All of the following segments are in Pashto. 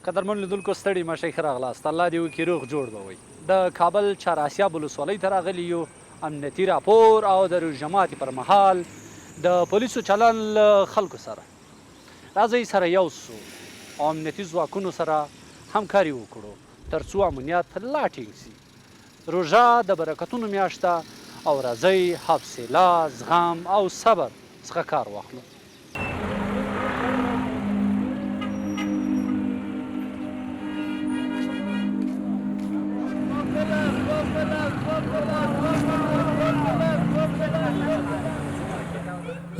قدرمن لیدونکو ستړي مشئ ښه راغلاست. الله دې وکړي روغ جوړ به وئ. د کابل چهاراسیاب ولسوالۍ ته راغلي یو. امنیتي راپور او د روژ جماعتې پر مهال د پولیسو چلن له خلکو سره. راځئ سره یو سو او امنیتي ځواکونو سره همکاري وکړو تر څو امنیت لا ټینګ سي. روژه د برکتونو میاشت ده او راځئ حوصله، زغم او صبر څخه کار واخلو.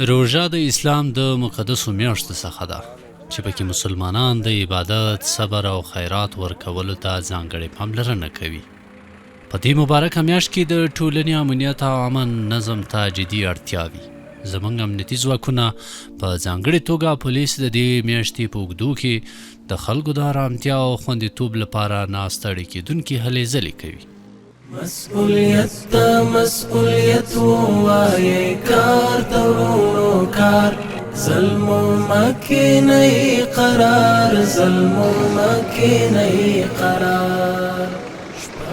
روژه د اسلام د مقدسو میاشتو څخه ده چې پکې مسلمانان د عبادت، صبر او خیرات ورکولو ته ځانګړې پاملرنه کوي. په دې مبارکه میاشت کې د ټولنې امنیت او امن نظم ته جدي اړتیا وي. زموږ امنیتي ځواکونه په ځانګړې توګه پولیس د دې میاشتې په اوږدو کې د خلکو د ارامتیا او خوندیتوب لپاره ناستړې کېدونکې هلې ځلې کوي. مسؤلیت ته مسؤلیت ووایئ، کار ته ورونو کار، ظلم مکنئ قرار، ظلم مکنئ قرار.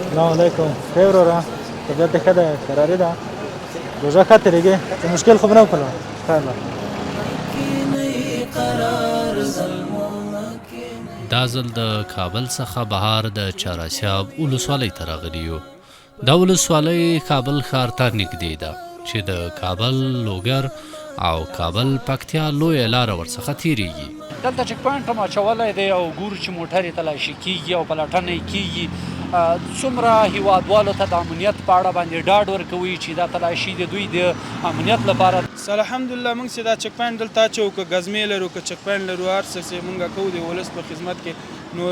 السلام علیکم. خیر وروره، طبیعت دې ښه ده؟ قراري ده؟ روژه ښه تېرېږي؟ څه مشکل خو به نه وکړو؟ خیر ده. دا ځل د کابل څخه بهر د چهاراسیاب ولسوالۍ ته راغلي یو. دا ولسوالۍ کابل ښار ته نږدې ده چې د کابل، لوګر او کابل پکتیا لویه لاره ورڅخه تیریږي. دلته چک پوینټ هم اچولی دی او ګورو چې موټر یې تلاشي کېږي او پلټنه یې کېږي. څومره هیوادوالو ته د امنیت په اړه باندې ډاډ ورکوي چې دا تلاشي د دوی د امنیت لپاره. الحمدلله موږ چې دا چک پوینټ دلته اچوو که ګزمې لرو که چک پوینټ لرو هر څه چې موږ کوو د ولس په خدمت کې، نو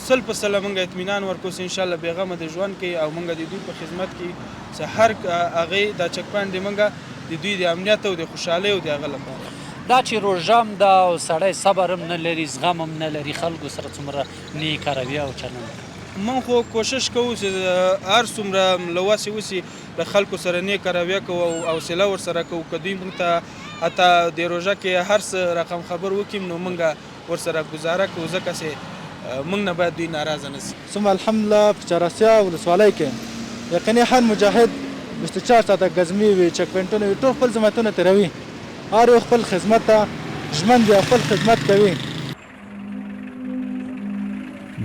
100% موږ اطمینان ورکوو چې انشاءالله بېغمه د ژوند کې او موږ د دوی په خدمت کې چې هر هغې دا چک پوینټ د موږ د دوی د امنیت او د خوشحالۍ او د هغه لپاره. دا چې روژه هم ده او سړی صبر هم نه لري، زغم هم نه لري، خلکو سره څومره نیک رویه او چلند. من خو کوشش کوو چې هر څومره له وسې وسي له خلکو سره نیک رویه کوو او حوصله ورسره کوو. که دوی موږ ته حتی د روژه کې هر څه رقم خبر وکړي نو موږ ورسره ګزاره کوو، ځکه چې موږ نه باید دوی ناراضه نه سي. ثم الحمدلله په چهاراسیاب ولسوالۍ کې یقیني هر مجاهد 24 ساعته ګزمې وي، چک پوینټونه وي، ټول خپل ذمتونه تېروي. هر یو خپل خدمت ته ژمن دی او خپل خدمت کوي.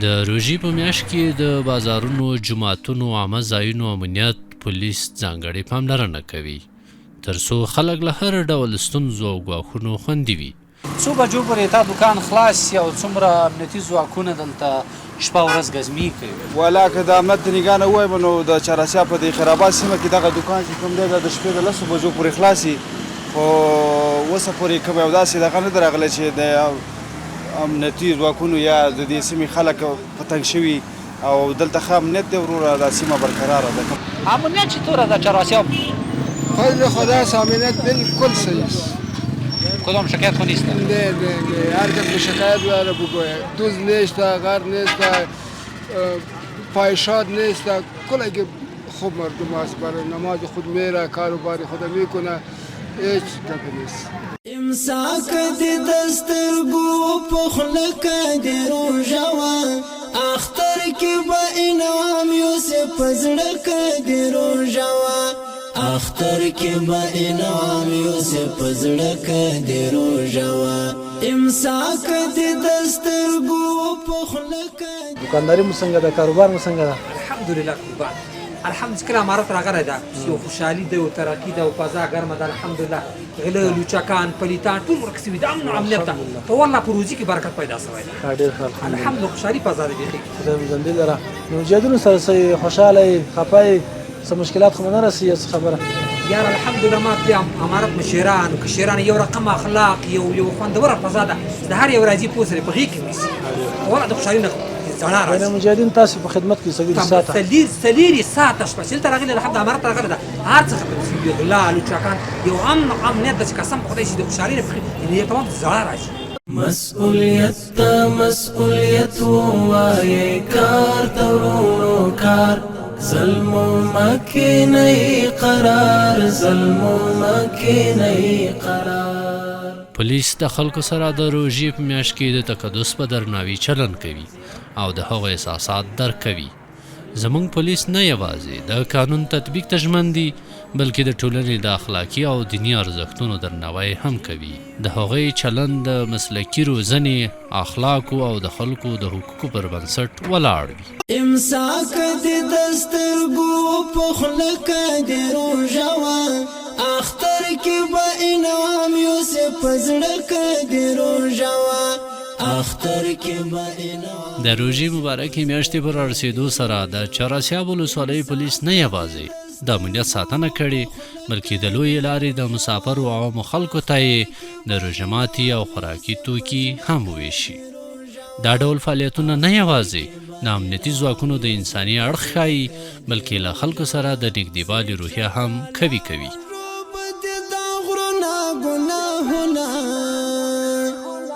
د روژې په میاشت کې د بازارونو، جوماتونو، عامه ځایونو امنیت پولیس ځانګړې پاملرنه کوي تر څو خلک له هر ډول ستونزو او ګواښونو خوندي وي. څو بجو پورې تا دکان خلاص سي او څومره امنیتي ځواکونه دلته شپه ورځ ګزمې کوي؟ والا که د امنیت د نګاه نه ووایم نو د چهاراسیاب په دې خیرآباد سیمه کې دغه دکان چې کوم دی دا د شپې د 10 بجو پورې خلاصي، خو اوسه پورې کوم یو داسې دغه نه ده راغلی چې د امنیتي ځواکونو یا د دې سیمې خلک په تنګ شوي او دلته ښه امنیت دی وروره، دا سیمه برقراره ده. امنیت چطوره ده چهاراسیاب؟ خیلی خداست، امنیت بالکل صحیح است. کدام شکایت خو نیست؟ نه هر کس به شکایت بیاره بگوید. دوز نیست، غر نیست، فاحشات نیست، کلا که خوب مردم است، برای نماز خود میره، کاروبار خود میکنه، هیچ گپی نیست. امساک دی دسترگو پخلک دی روژه، اختر کی با انعام یوسف پزړک دی روژه، اختر کی با انعام یوسف پزړک دی روژه، امساک دی دسترگو پخلک. دکانداري مو څنګه ده؟ کاروبار مو څنګه ده؟ الحمدلله قربان. الحمد کله امارت راغلی ده، یو خوشحالي ده او ترقي ده او فضا ګرمه ده. الحمدلله غله، لوچکان، پلیتان ټول ورک سوي ده، امن او امنیت ده. په والله په روزي کې برکت پیدا سوی ده. ډېر ښه الحمدلله خوشحالي فضا ده بیخي. خدای مو ژوندي لره. نو مجاهدینو سره څه خوشحاله یې، خفه یې، څه مشکلات خو نه رسي؟ څه خبره یار الحمدلله ما تلي امارت مشیران کشیران یو رقم اخلاق یو خوندوره فضا ده. د هر یو راځي پوسره په غیږ کې نیسي. والله د خوشحالي نه زړه راځي. مجاهدین تاسو په خدمت کې سګي ساته سلیری ساته شپه چې تر غلې الحمد امارت راغله ده. هر څه خبرې غلا لوچکان یو امنیت د قسم خدای شي د خوشحالي نه یې تمام زړه راځي. مسؤلیت ته مسؤلیت ووایئ، کار ته ورونو کار، ظلم مکنئ قرار، ظلم مکنئ قرار. پولیس د خلکو سره د روژې په میاشت کې د تقدس په درناوي چلن کوي او د هغو احساسات درک کوي. زموږ پولیس نه یوازې د قانون تطبیق ته ژمن دي بلکې د ټولنې د اخلاقي او دیني ارزښتونو درناوی هم کوي. د هغوی چلند د مسلکي روزنې، اخلاقو او د خلکو د حقوقو پر بنسټ ولاړ وي. امساک د دسترګو په خوله کې د روژه وه، اختر کې به انعام یوسف په زړه کې د روژه وه، اختر کې به انعام. د روژې مبارکې میاشتې پر رسېدو سره د چهاراسیاب ولسوالۍ پولیس نه یوازې د امنیت ساتنه کړې بلکې د لویې لارې د مسافرو عوامو خلکو ته یې د روژه ماتي او خوراکي توکي هم وویشي. دا ډول فعالیتونه نه یوازې د امنیتي ځواکونو د انساني اړخ ښایي بلکې له خلکو سره د نږدېوالي روحیه هم قوي کوي.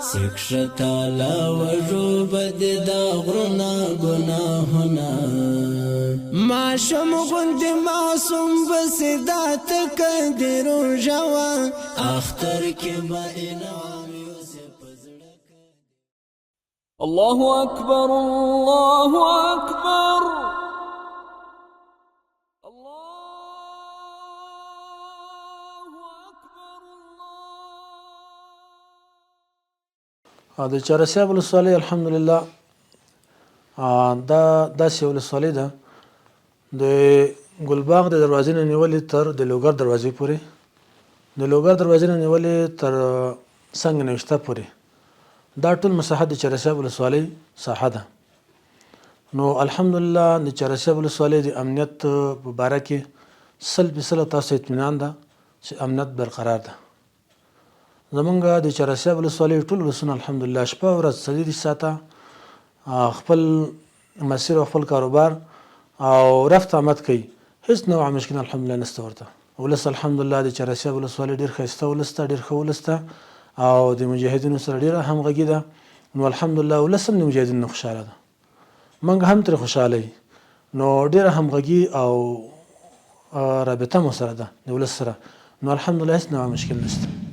سکشتا لا وجو بد دا غرنا گناهنا ما شم غند معصوم بسدا تک درو جوا اختر کی با انعام یوسف زړه. الله اکبر الله اکبر. د چهاراسیاب ولسوالۍ الحمدلله دا داسې ولسوالۍ ده د ګلباغ د دروازې نه نیولې تر د لوګر دروازې پورې، د لوګر دروازې نه نیولې تر سنگ نوشته پورې دا ټول مساحت د چهاراسیاب ولسوالۍ ساحه ده. نو الحمدلله د چهاراسیاب ولسوالۍ د امنیت په باره کې 100% تاسو اطمینان ده چې امنیت برقرار ده. زمونږ د چهاراسیاب ولسوالۍ ټول ولسونه الحمدلله شپه ورځ 24 ساعته خپل مسیر او خپل کاروبار او رفت آمد کوي، هیڅ نوع مشکل الحمدلله نشته ورته. ولس الحمدلله د چهاراسیاب ولسوالۍ ډېر ښایسته ولس ده، ډېر ښه ولس ده او د مجاهدینو سره ډېره همغږي ده. نو الحمدلله ولس هم د مجاهدینو نه خوشحاله ده، موږ هم ترې خوشحاله یو. نو ډېره همغږي او رابطه مو سره ده د ولس سره. نو الحمدلله هیڅ نوع مشکل نشته.